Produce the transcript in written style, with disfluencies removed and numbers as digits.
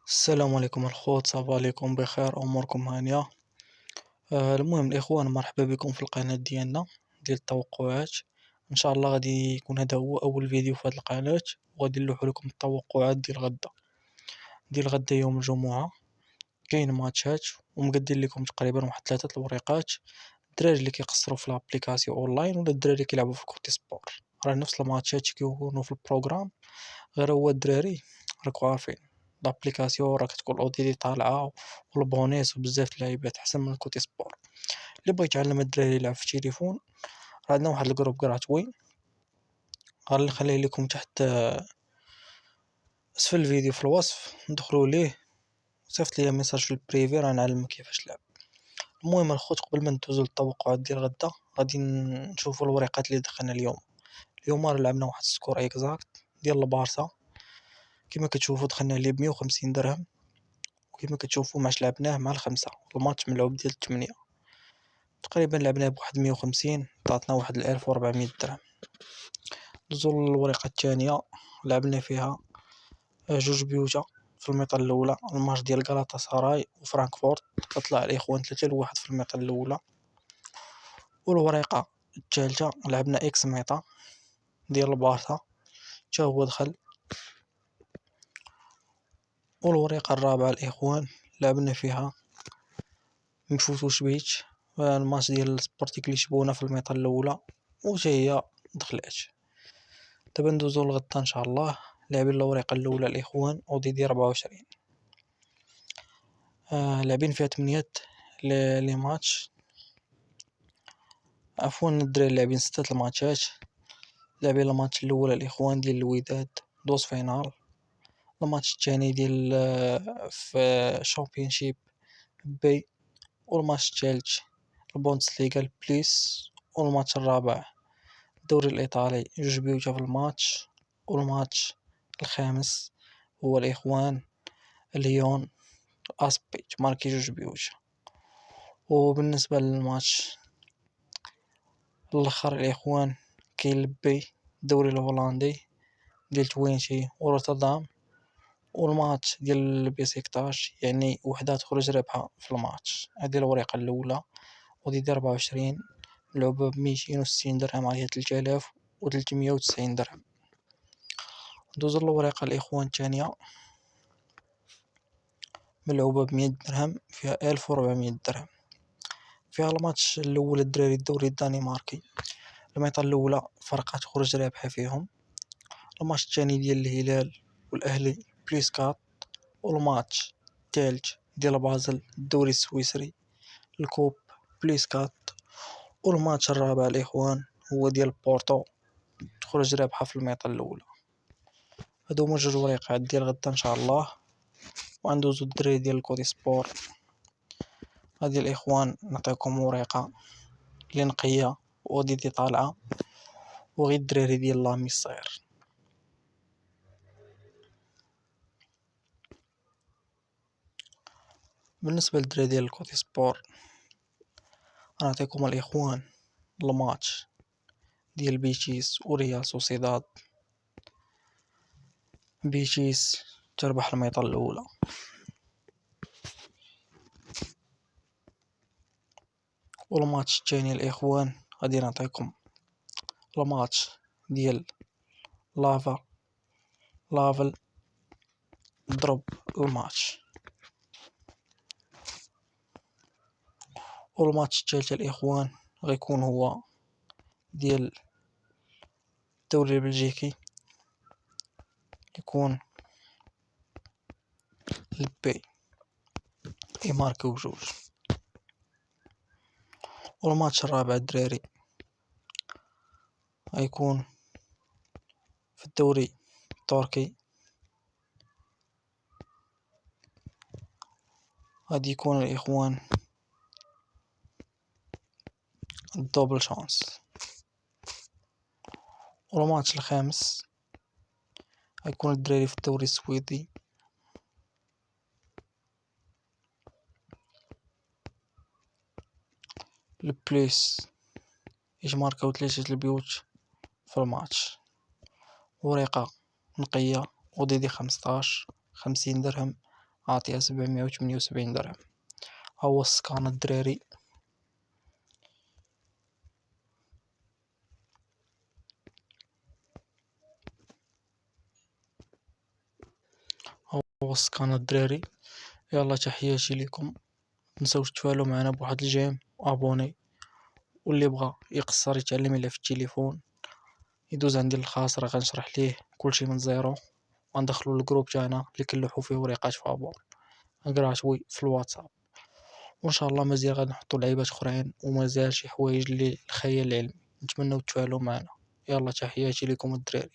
السلام عليكم الخوت، صافا عليكم بخير، اموركم هانيه. المهم الاخوان، مرحبا بكم في القناه ديالنا ديال التوقعات. ان شاء الله غادي يكون هذا هو اول فيديو في هذه القناه، وغادي نلوحو لكم التوقعات ديال غدا يوم الجمعه. كاين ماتشات ومقدين لكم تقريبا واحد ثلاثه الوريقات. الدراري اللي كيقصروا في لابليكاسيون اونلاين ولا الدراري اللي كيلعبوا في كوتي سبور، راه نفس الماتشات كيكونوا في البروغرام. غير هو الدراري راكو عارفين لابليكاسيون راه كتكون الاوديتي طالعه والبونيس وبزاف د اللعيبات احسن من كوتي سبور. اللي بغى يتعلم الدراري يلعب في التليفون، راه عندنا واحد الجروب كراتوي، غنخليه لكم تحت اسفل الفيديو في الوصف، ندخلوا ليه صيفط لي ميساج في البريفي راه نعلمك كيفاش تلعب. المهم الخوت، قبل ما ندوزو للتوقعات ديال غدا غادي نشوفوا الوريقات اللي دخلنا اليوم راه لعبنا واحد السكور اكزاكت ديال البارسا. كما كتشوفوا دخلنا عليه ب150 درهم، وكما كتشوفوا ماش لعبناه مع الخمسة، الماتش ملعوب ديال 8 تقريبا لعبناه بواحد 150، عطاتنا واحد 1400 درهم. دوزو للورقة الثانية، لعبنا فيها جوج بيوجا في الميطة الأولى، الماتش ديال غالاتا سراي وفرانكفورت كطلع الإخوان 3-1 في الميطة الأولى. والورقة الثالثة لعبنا إكس ميطة ديال البارسا، تا هو دخل. والورقة الرابعة الإخوان لعبنا فيها مفوتوش بيتش، الماتش ديال سبورتيك لشبونة في الميطة الأولى وتا هي دخلات. دابا ندوزو لغدا ان شاء الله. لاعبين الورقة الأولى الإخوان أوديدي 24، لاعبين فيها 8 لي ماتش، عفوا الدراري لاعبين 6 الماتشات. لاعبين الماتش الأول الإخوان ديال الوداد دوز فينال، الماتش الثاني ديال في شامبيونشيب بي، والماتش الثالث البوندسليغا البليس، والماتش الرابع الدوري الإيطالي جوج بيوتا في الماتش. والماتش الخامس هو الإخوان ليون أسبيت ماركي جوج بيوت. وبالنسبة للماتش الآخر الإخوان كاين لبي الدوري الهولندي ديال توينشي وروتردام، والماتش ديال بيسيكتاش يعني وحدة تخرج رابحة في الماتش. هذه الورقة الأولى ودي 24 ملعوبة ب260 درهم، عليها 3390 درهم. دوزو الورقة الإخوان الثانية، ملعوبة ب100 درهم، فيها 1400 درهم. فيها الماتش الأول الدراري الدوري الدنماركي، الميطة الأولى فرقة تخرج رابحة فيهم. الماتش الثاني ديال الهلال والأهلي بليس كات، والماتش الثالث ديال بازل الدوري السويسري الكوب بليس كات. والماتش الرابع الإخوان هو ديال بورتو تخرج رابحة في الميطة الأولى. هادو هما جوج وريقات ديال غدا إن شاء الله. وندوزو الدراري ديال الكوتي سبور. هادي الإخوان نعطيكم ورقة اللي نقية وديتي طالعة، وغير الدراري ديال لامي الصغير. بالنسبة للدراري ديال الكوتي سبور، نعطيكم الإخوان الماتش ديال بيتيس وريال سوسيداد. بيتيس تربح الميطة الأولى، والماتش الثاني الإخوان غادي نعطيكم الماتش ديال لافل ضرب الماتش. والماتش الثالث الإخوان غيكون هو ديال الدوري البلجيكي، يكون لبي يماركو جوج. والماتش الرابع الدراري غيكون في الدوري التركي، غادي يكون الإخوان الدوبل شانس. والماتش الخامس غيكون الدراري في الدوري السويدي، البليس يجماركاو 3 البيوت في الماتش. ورقة نقية وديدي 15 50 درهم، عاطيها 778 درهم. ها هو السكان الدراري. ها هو السكان الدراري. يلا تحياتي ليكم، متنساوش تفعلوا معنا بواحد الجيم وابوني، واللي بغى يقصر يتعلم الا في التليفون يدوز عندي الخاص راه غنشرح ليه كلشي من زيرو، وندخلوا الجروب تاعنا اللي كنلوحوا فيه وريقات فابور غراتوي في الواتساب. وان شاء الله مازال غنحطوا لعيبات اخرين ومازال شي حوايج اللي الخيال العلمي. نتمنوا تفاعلوا معنا. يلا تحياتي لكم الدراري.